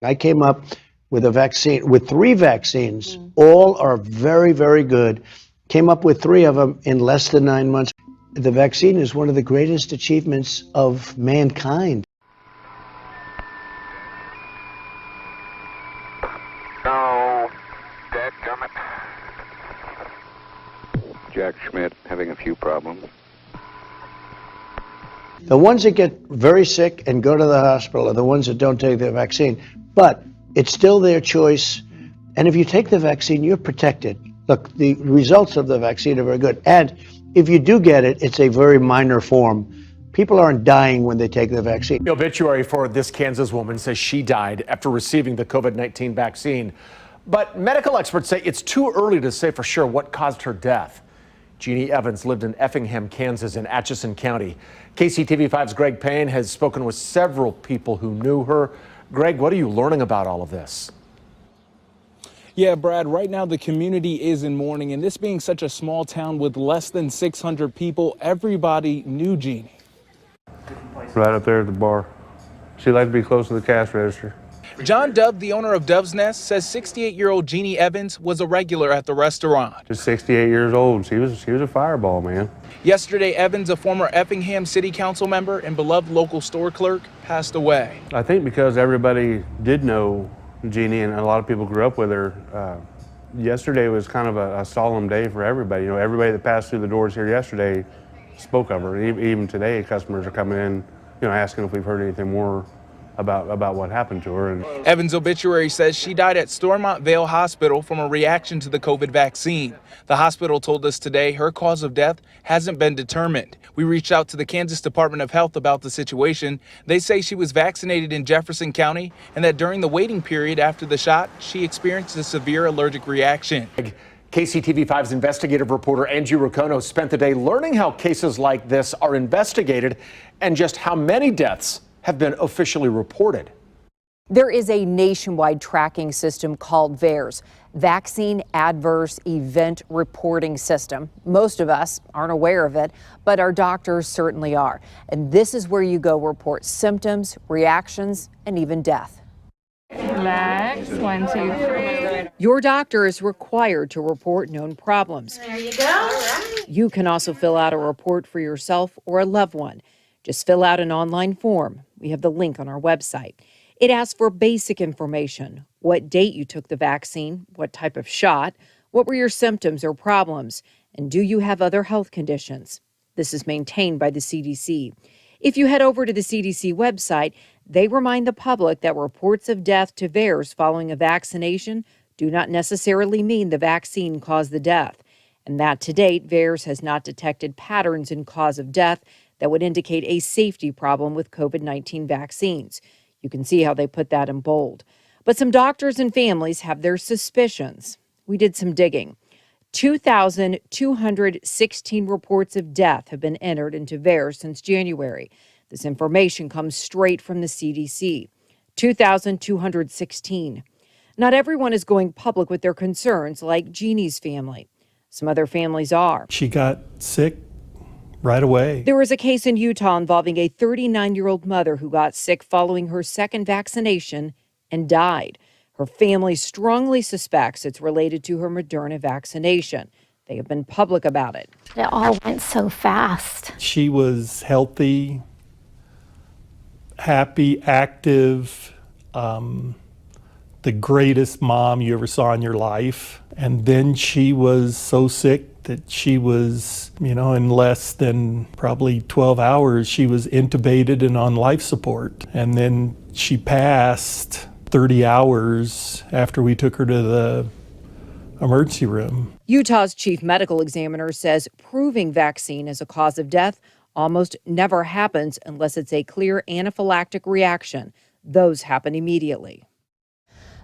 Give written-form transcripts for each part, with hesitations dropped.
I came up with a vaccine, with 3 vaccines. All are very, very good. Came up with 3 of them in less than 9 months. The vaccine is one of the greatest achievements of mankind. No, dadgummit. Jack Schmidt having a few problems. The ones that get very sick and go to the hospital are the ones that don't take the vaccine. But it's still their choice. And if you take the vaccine, you're protected. Look, the results of the vaccine are very good. And if you do get it, it's a very minor form. People aren't dying when they take the vaccine. The obituary for this Kansas woman says she died after receiving the COVID-19 vaccine. But medical experts say it's too early to say for sure what caused her death. Jeannie Evans lived in Effingham, Kansas in Atchison County. KCTV5's Greg Payne has spoken with several people who knew her. Greg, what are you learning about all of this? Yeah, Brad, right now the community is in mourning, and this being such a small town with less than 600 people, everybody knew Jeannie. Right up there at the bar. She liked to be close to the cash register. John Dove, the owner of Dove's Nest, says 68-year-old Jeannie Evans was a regular at the restaurant. She's 68 years old. She was a fireball, man. Yesterday, Evans, a former Effingham City Council member and beloved local store clerk, passed away. I think because everybody did know Jeannie and a lot of people grew up with her, yesterday was kind of a solemn day for everybody. You know, everybody that passed through the doors here yesterday spoke of her. Even today, customers are coming in, you know, asking if we've heard anything more about what happened to her. And Evans' obituary says she died at Stormont Vale Hospital from a reaction to the COVID vaccine. The hospital told us today her cause of death hasn't been determined. We reached out to the Kansas Department of Health about the situation. They say she was vaccinated in Jefferson County and that during the waiting period after the shot, she experienced a severe allergic reaction. KCTV5's investigative reporter Angie Roccono spent the day learning how cases like this are investigated and just how many deaths have been officially reported. There is a nationwide tracking system called VAERS, Vaccine Adverse Event Reporting System. Most of us aren't aware of it, but our doctors certainly are. And this is where you go report symptoms, reactions, and even death. Relax, 1, 2, 3. Your doctor is required to report known problems. There you go. All right. You can also fill out a report for yourself or a loved one. Just fill out an online form. We have the link on our website. It asks for basic information: what date you took the vaccine, what type of shot, what were your symptoms or problems, and do you have other health conditions? This is maintained by the CDC. If you head over to the CDC website, they remind the public that reports of death to VAERS following a vaccination do not necessarily mean the vaccine caused the death, and that to date, VAERS has not detected patterns in cause of death that would indicate a safety problem with COVID-19 vaccines. You can see how they put that in bold. But some doctors and families have their suspicions. We did some digging. 2,216 reports of death have been entered into VAERS since January. This information comes straight from the CDC. 2,216. Not everyone is going public with their concerns like Jeannie's family. Some other families are. She got sick right away. There was a case in Utah involving a 39-year-old mother who got sick following her second vaccination and died. Her family strongly suspects it's related to her Moderna vaccination. They have been public about it. It all went so fast. She was healthy, happy, active, the greatest mom you ever saw in your life. And then she was so sick that she was, in less than probably 12 hours, she was intubated and on life support. And then she passed 30 hours after we took her to the emergency room. Utah's chief medical examiner says proving vaccine as a cause of death almost never happens unless it's a clear anaphylactic reaction. Those happen immediately.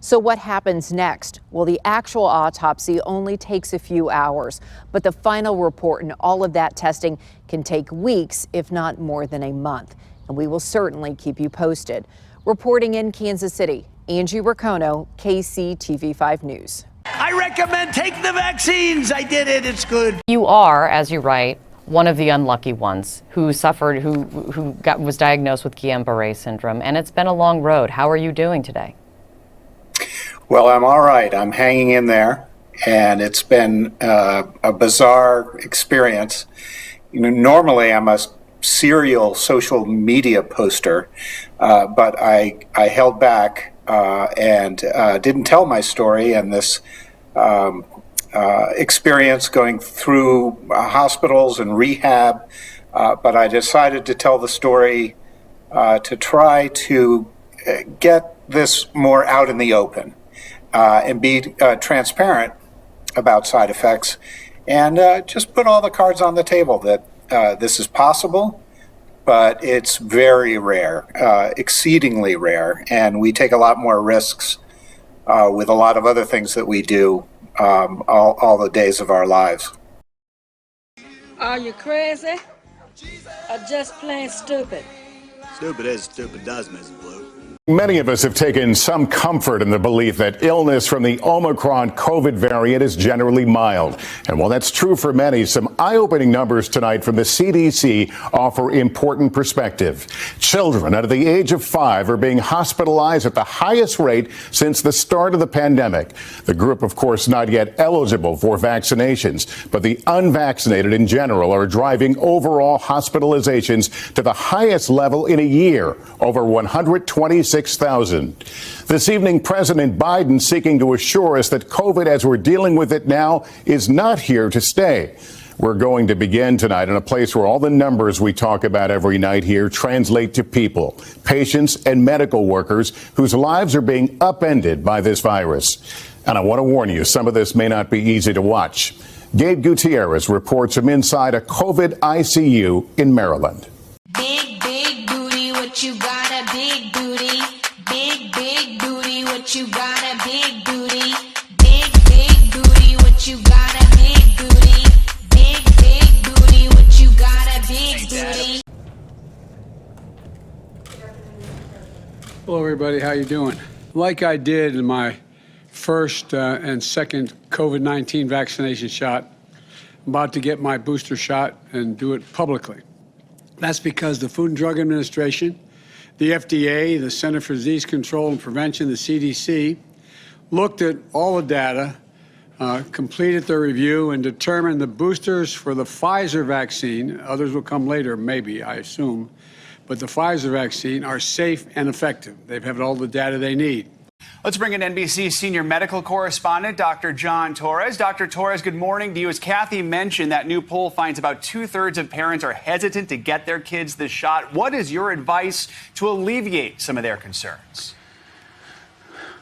So what happens next? Well, the actual autopsy only takes a few hours, but the final report and all of that testing can take weeks, if not more than a month. And we will certainly keep you posted. Reporting in Kansas City, Angie Roccono, KCTV5 News. I recommend take the vaccines. I did it. It's good. You are, as you write, one of the unlucky ones who was diagnosed with Guillain-Barré syndrome, and it's been a long road. How are you doing today? Well, I'm all right. I'm hanging in there, and it's been a bizarre experience. Normally I'm a serial social media poster, but I held back and didn't tell my story, and this experience going through hospitals and rehab, but I decided to tell the story to try to get this more out in the open and be transparent about side effects, and just put all the cards on the table that this is possible, but it's very rare, exceedingly rare, and we take a lot more risks with a lot of other things that we do all the days of our lives. Are you crazy or just plain stupid? Stupid is, stupid does, Mrs. Blue. Many of us have taken some comfort in the belief that illness from the Omicron COVID variant is generally mild. And while that's true for many, some eye-opening numbers tonight from the CDC offer important perspective. Children under the age of 5 are being hospitalized at the highest rate since the start of the pandemic. The group, of course, not yet eligible for vaccinations, but the unvaccinated in general are driving overall hospitalizations to the highest level in a year, over 126,000. This evening, President Biden seeking to assure us that COVID, as we're dealing with it now, is not here to stay. We're going to begin tonight in a place where all the numbers we talk about every night here translate to people, patients and medical workers whose lives are being upended by this virus. And I want to warn you, some of this may not be easy to watch. Gabe Gutierrez reports from inside a COVID ICU in Maryland. Big, big booty, what you got a big booty. Big, big booty, what you got a big booty. Big, big booty, what you got a big booty. Big, big booty, what you got a big booty. Hello everybody, how you doing? Like I did in my first and second COVID-19 vaccination shot, I'm about to get my booster shot and do it publicly. That's because the Food and Drug Administration, the FDA, the Center for Disease Control and Prevention, the CDC, looked at all the data, completed their review, and determined the boosters for the Pfizer vaccine, others will come later, maybe, I assume, but the Pfizer vaccine are safe and effective. They have all the data they need. Let's bring in NBC senior medical correspondent, Dr. John Torres. Dr. Torres, good morning to you. As Kathy mentioned, that new poll finds about 2/3 of parents are hesitant to get their kids the shot. What is your advice to alleviate some of their concerns?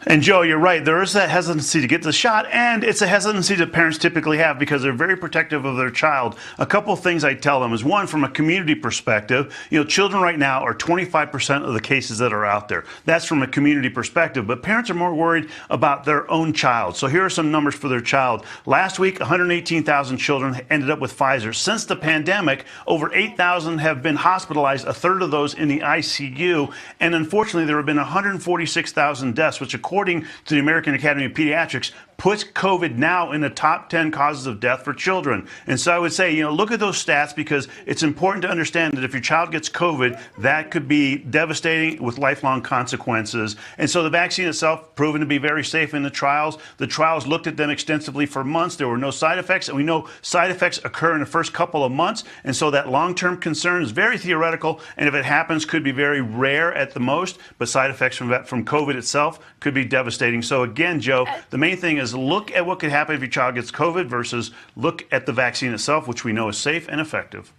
And Joe, you're right. There is that hesitancy to get the shot, and it's a hesitancy that parents typically have because they're very protective of their child. A couple of things I tell them is, one, from a community perspective, children right now are 25% of the cases that are out there. That's from a community perspective, but parents are more worried about their own child. So here are some numbers for their child. Last week, 118,000 children ended up with Pfizer. Since the pandemic, over 8,000 have been hospitalized, a third of those in the ICU, and unfortunately, there have been 146,000 deaths, which according to the American Academy of Pediatrics, puts COVID now in the top 10 causes of death for children. And so I would say, look at those stats because it's important to understand that if your child gets COVID, that could be devastating with lifelong consequences. And so the vaccine itself proven to be very safe in the trials. The trials looked at them extensively for months. There were no side effects, and we know side effects occur in the first couple of months. And so that long-term concern is very theoretical, and if it happens, could be very rare at the most. But side effects from COVID itself could be devastating. So again, Joe, the main thing is look at what could happen if your child gets COVID versus look at the vaccine itself, which we know is safe and effective.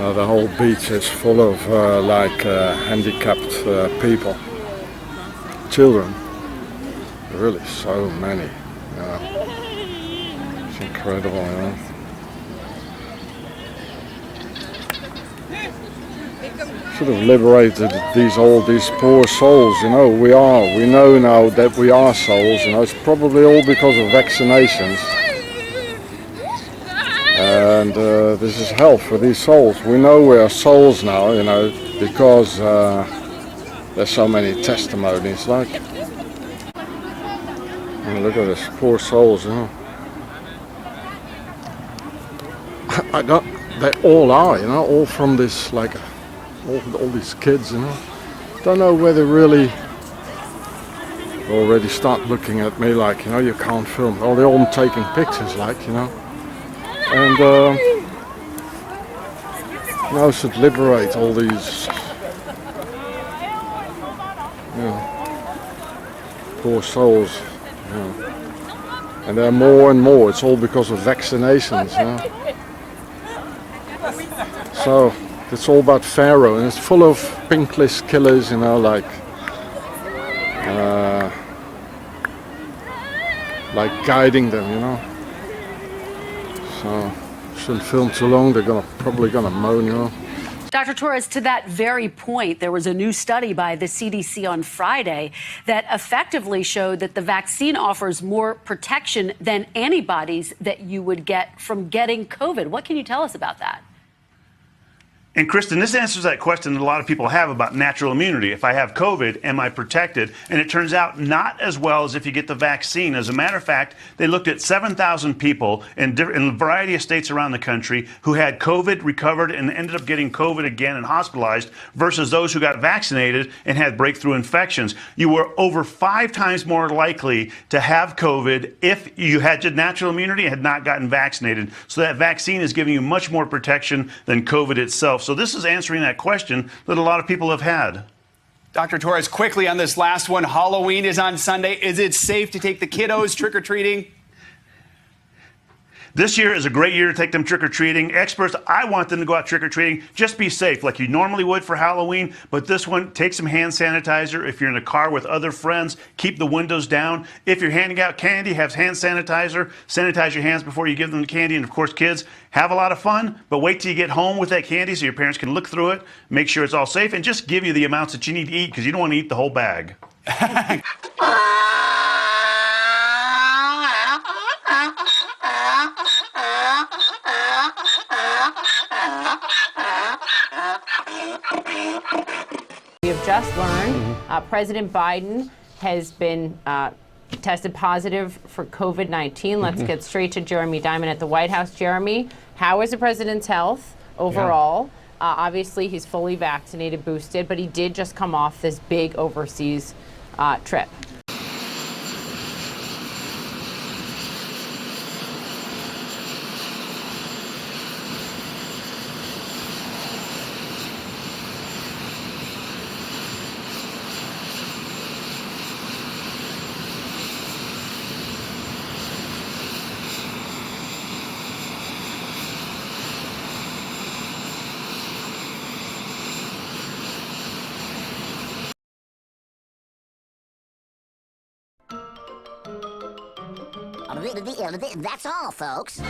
The whole beach is full of handicapped people, children, really so many. It's incredible, Should have liberated all these poor souls, we know now that we are souls, it's probably all because of vaccinations. And this is hell for these souls. We know we are souls now, you know, because there's so many testimonies. Like, and look at this, poor souls, you know. They all are, you know, all from this, like, all these kids, you know. Don't know whether really already start looking at me like, you know, you can't film. Oh, they're all taking pictures, like, you know. And you know, should liberate all these, you know, poor souls, you know. And there are more and more. It's all because of vaccinations, you know. So it's all about Pharaoh, and it's full of pink list killers, you know, like guiding them, you know. So shouldn't film too long. They're probably gonna moan, you know. Dr. Torres, to that very point, there was a new study by the CDC on Friday that effectively showed that the vaccine offers more protection than antibodies that you would get from getting COVID. What can you tell us about that? And Kristen, this answers that question that a lot of people have about natural immunity. If I have COVID, am I protected? And it turns out not as well as if you get the vaccine. As a matter of fact, they looked at 7,000 people in a variety of states around the country who had COVID, recovered, and ended up getting COVID again and hospitalized versus those who got vaccinated and had breakthrough infections. You were over 5 times more likely to have COVID if you had natural immunity and had not gotten vaccinated. So that vaccine is giving you much more protection than COVID itself. So this is answering that question that a lot of people have had. Dr. Torres, quickly on this last one, Halloween is on Sunday. Is it safe to take the kiddos trick-or-treating? This year is a great year to take them trick-or-treating. Experts, I want them to go out trick-or-treating. Just be safe like you normally would for Halloween. But this one, take some hand sanitizer. If you're in a car with other friends, keep the windows down. If you're handing out candy, have hand sanitizer. Sanitize your hands before you give them the candy. And of course, kids, have a lot of fun, but wait till you get home with that candy so your parents can look through it, make sure it's all safe, and just give you the amounts that you need to eat because you don't want to eat the whole bag. We have just learned President Biden has been tested positive for COVID-19. Let's get straight to Jeremy Diamond at the White House. Jeremy, how is the president's health overall? Obviously, he's fully vaccinated, boosted, but he did just come off this big overseas trip. That's all, folks.